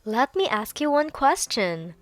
Let me ask you one question.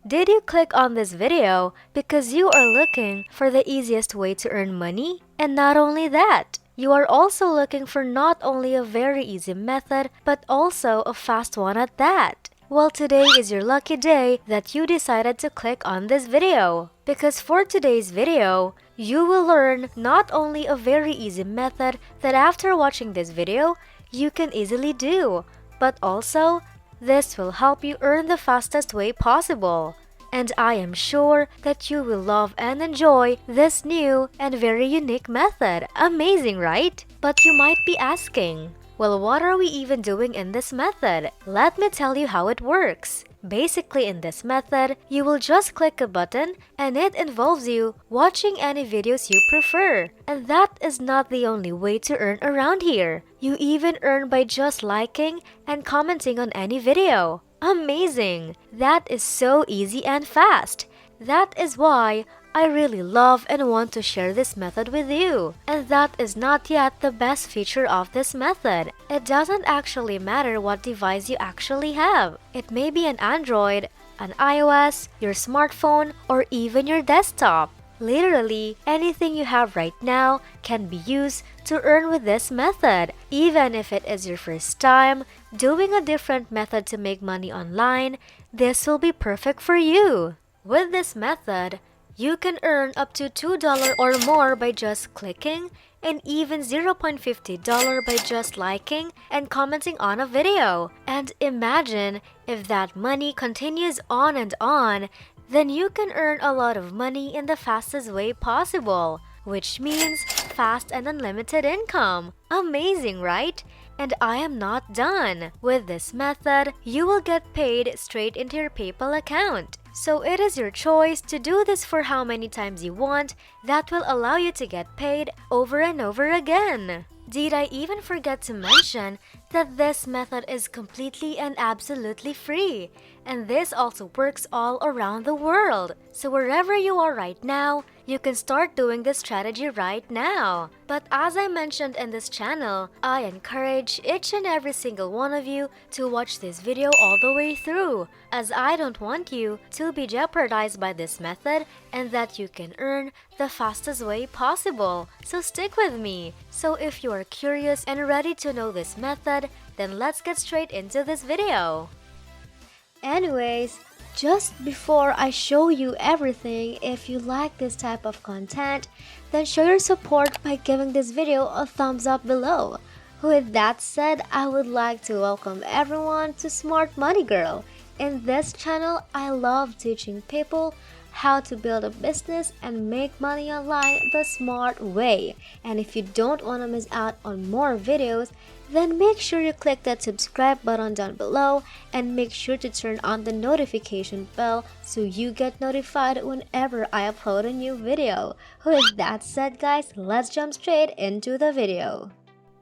Did you click on this video because you are looking for the easiest way to earn money? And not only that, you are also looking for not only a very easy method, but also a fast one at that. Well, today is your lucky day that you decided to click on this video. Because for today's video, you will learn not only a very easy method that after watching this video, you can easily do, but also, this will help you earn the fastest way possible. And I am sure that you will love and enjoy this new and very unique method. Amazing, right? But you might be asking, well, what are we even doing in this method? Let me tell you how it works. Basically, in this method, you will just click a button and it involves you watching any videos you prefer. And that is not the only way to earn around here. You even earn by just liking and commenting on any video. Amazing! That is so easy and fast. That is why I really love and want to share this method with you. And that is not yet the best feature of this method. It doesn't actually matter what device you actually have. It may be an Android, an iOS, your smartphone, or even your desktop. Literally, anything you have right now can be used to earn with this method. Even if it is your first time doing a different method to make money online, this will be perfect for you. With this method, you can earn up to $2 or more by just clicking, and even $0.50 by just liking and commenting on a video. And imagine if that money continues on and on, then you can earn a lot of money in the fastest way possible, which means fast and unlimited income. Amazing, right? And I am not done. With this method, you will get paid straight into your PayPal account. So it is your choice to do this for how many times you want. That will allow you to get paid over and over again. Did I even forget to mention that this method is completely and absolutely free? And this also works all around the world. So wherever you are right now, you can start doing this strategy right now. But as I mentioned in this channel, I encourage each and every single one of you to watch this video all the way through, as I don't want you to be jeopardized by this method and that you can earn the fastest way possible. So stick with me. So if you are curious and ready to know this method, then let's get straight into this video. Anyways, just before I show you everything, if you like this type of content, then show your support by giving this video a thumbs up below. With that said, I would like to welcome everyone to Smart Money Girl. In this channel, I love teaching people how to build a business and make money online the smart way. And if you don't want to miss out on more videos, then make sure you click that subscribe button down below and make sure to turn on the notification bell so you get notified whenever I upload a new video. With that said, guys, let's jump straight into the video.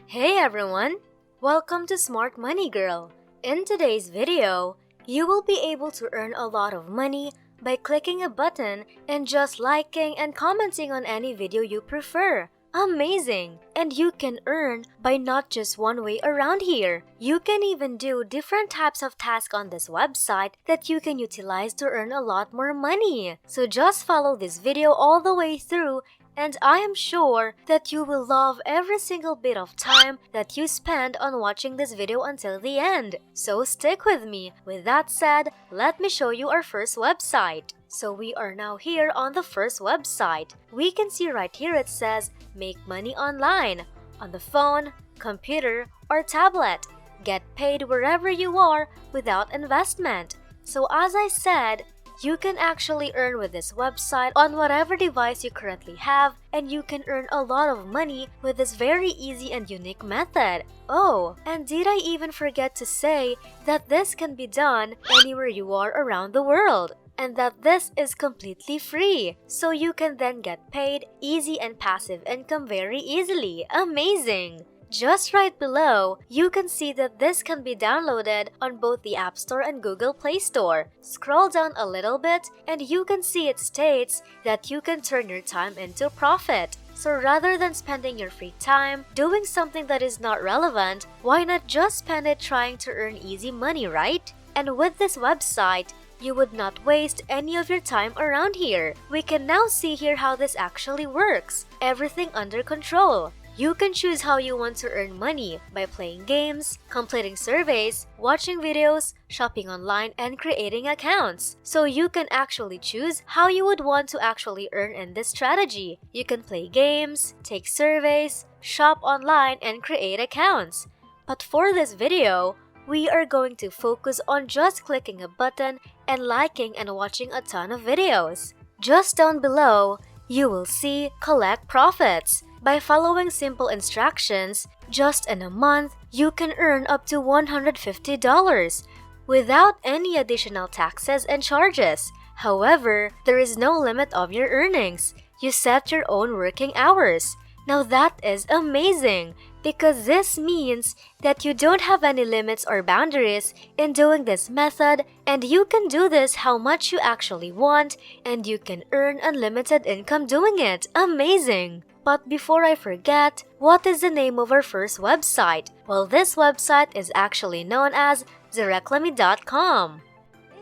Hey everyone! Welcome to Smart Money Girl. In today's video, you will be able to earn a lot of money by clicking a button and just liking and commenting on any video you prefer. Amazing! And you can earn by not just one way around here. You can even do different types of tasks on this website that you can utilize to earn a lot more money. So just follow this video all the way through, and I am sure that you will love every single bit of time that you spend on watching this video until the end. So stick with me. With that said, let me show you our first website. So we are now here on the first website. We can see right here it says make money online on the phone, computer, or tablet. Get paid wherever you are without investment. So as I said, you can actually earn with this website on whatever device you currently have, and you can earn a lot of money with this very easy and unique method. Oh, and did I even forget to say that this can be done anywhere you are around the world, and that this is completely free, so you can then get paid easy and passive income very easily. Amazing! Just right below, you can see that this can be downloaded on both the App Store and Google Play Store. Scroll down a little bit and you can see it states that you can turn your time into profit. So rather than spending your free time doing something that is not relevant, why not just spend it trying to earn easy money, right? And with this website, you would not waste any of your time around here. We can now see here how this actually works. Everything under control. You can choose how you want to earn money by playing games, completing surveys, watching videos, shopping online, and creating accounts. So you can actually choose how you would want to actually earn in this strategy. You can play games, take surveys, shop online, and create accounts. But for this video, we are going to focus on just clicking a button and liking and watching a ton of videos. Just down below, you will see Collect Profits. By following simple instructions, just in a month, you can earn up to $150 without any additional taxes and charges. However, there is no limit of your earnings. You set your own working hours. Now that is amazing because this means that you don't have any limits or boundaries in doing this method, and you can do this how much you actually want, and you can earn unlimited income doing it. Amazing! But before I forget, what is the name of our first website? Well, this website is actually known as Zereclamy.com.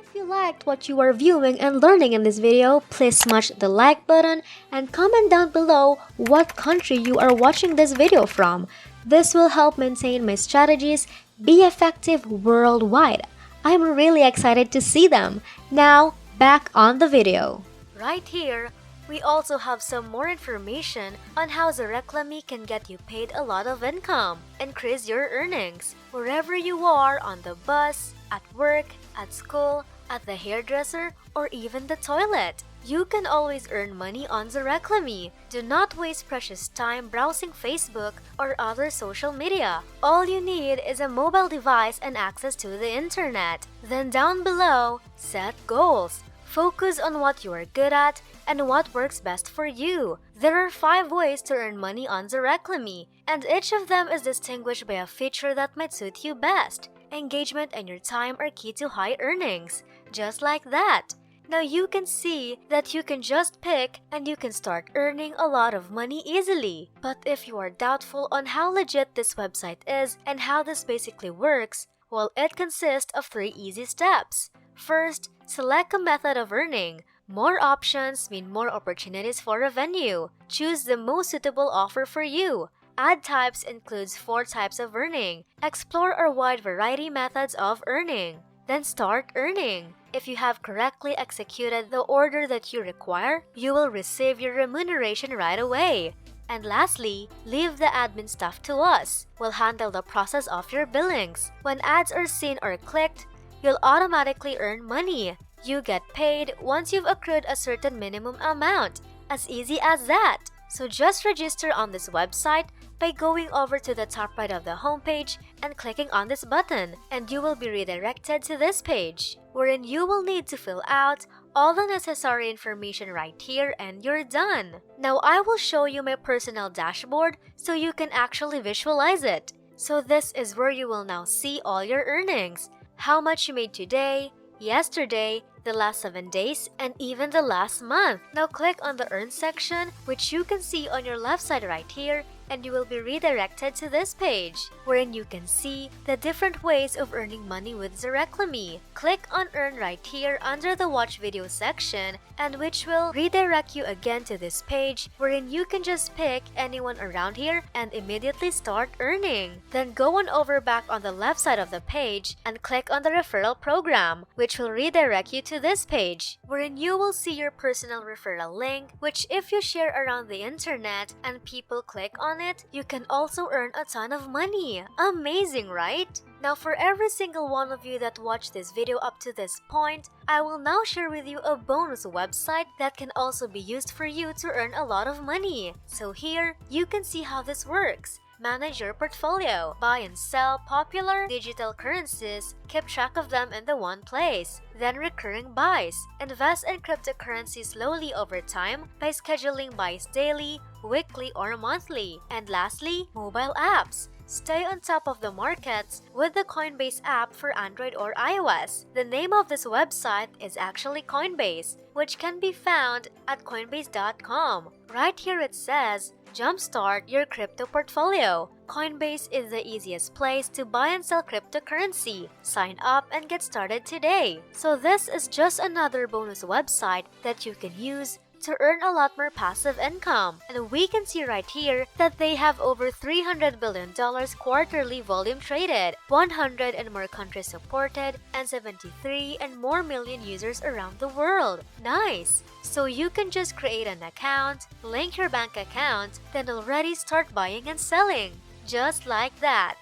If you liked what you are viewing and learning in this video, please smash the like button and comment down below what country you are watching this video from. This will help maintain my strategies be effective worldwide. I'm really excited to see them. Now, back on the video. Right here, we also have some more information on how Zereclamy can get you paid a lot of income, increase your earnings, wherever you are, on the bus, at work, at school, at the hairdresser, or even the toilet. You can always earn money on Zereclamy. Do not waste precious time browsing Facebook or other social media. All you need is a mobile device and access to the internet. Then down below, set goals. Focus on what you are good at and what works best for you. There are 5 ways to earn money on Zereclamy, and each of them is distinguished by a feature that might suit you best. Engagement and your time are key to high earnings. Just like that. Now you can see that you can just pick and you can start earning a lot of money easily. But if you are doubtful on how legit this website is and how this basically works, well, it consists of 3 easy steps. First, select a method of earning. More options mean more opportunities for revenue. Choose the most suitable offer for you. Ad types includes 4 types of earning. Explore a wide variety methods of earning. Then start earning. If you have correctly executed the order that you require, you will receive your remuneration right away. And lastly, leave the admin stuff to us. We'll handle the process of your billings. When ads are seen or clicked, you'll automatically earn money. You get paid once you've accrued a certain minimum amount. As easy as that. So just register on this website by going over to the top right of the homepage and clicking on this button, and you will be redirected to this page, wherein you will need to fill out all the necessary information right here and you're done. Now I will show you my personal dashboard so you can actually visualize it. So this is where you will now see all your earnings, how much you made today, yesterday, the last 7 days, and even the last month. Now click on the Earn section, which you can see on your left side right here, and you will be redirected to this page, wherein you can see the different ways of earning money with Zereclamy. Click on Earn right here under the Watch Video section, and which will redirect you again to this page, wherein you can just pick anyone around here and immediately start earning. Then go on over back on the left side of the page and click on the referral program, which will redirect you to this page, wherein you will see your personal referral link, which if you share around the internet and people click on it, you can also earn a ton of money. Amazing, right? Now for every single one of you that watched this video up to this point, I will now share with you a bonus website that can also be used for you to earn a lot of money. So here, you can see how this works. Manage your portfolio, buy and sell popular digital currencies, keep track of them in the one place. Then recurring buys, invest in cryptocurrency slowly over time by scheduling buys daily, weekly, or monthly. And lastly, mobile apps. Stay on top of the markets with the Coinbase app for Android or iOS. The name of this website is actually Coinbase, which can be found at coinbase.com. Right here it says, jumpstart your crypto portfolio. Coinbase is the easiest place to buy and sell cryptocurrency. Sign up and get started today. So this is just another bonus website that you can use to earn a lot more passive income. And we can see right here that they have over $300 billion quarterly volume traded, 100 and more countries supported, and 73 and more million users around the world. Nice! So you can just create an account, link your bank account, then already start buying and selling. Just like that.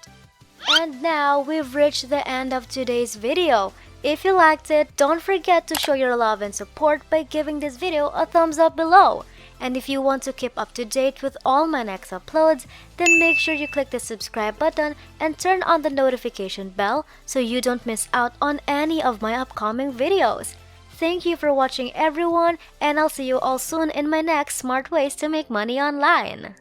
And now we've reached the end of today's video. If you liked it, don't forget to show your love and support by giving this video a thumbs up below. And if you want to keep up to date with all my next uploads, then make sure you click the subscribe button and turn on the notification bell so you don't miss out on any of my upcoming videos. Thank you for watching everyone, and I'll see you all soon in my next Smart Ways to Make Money Online.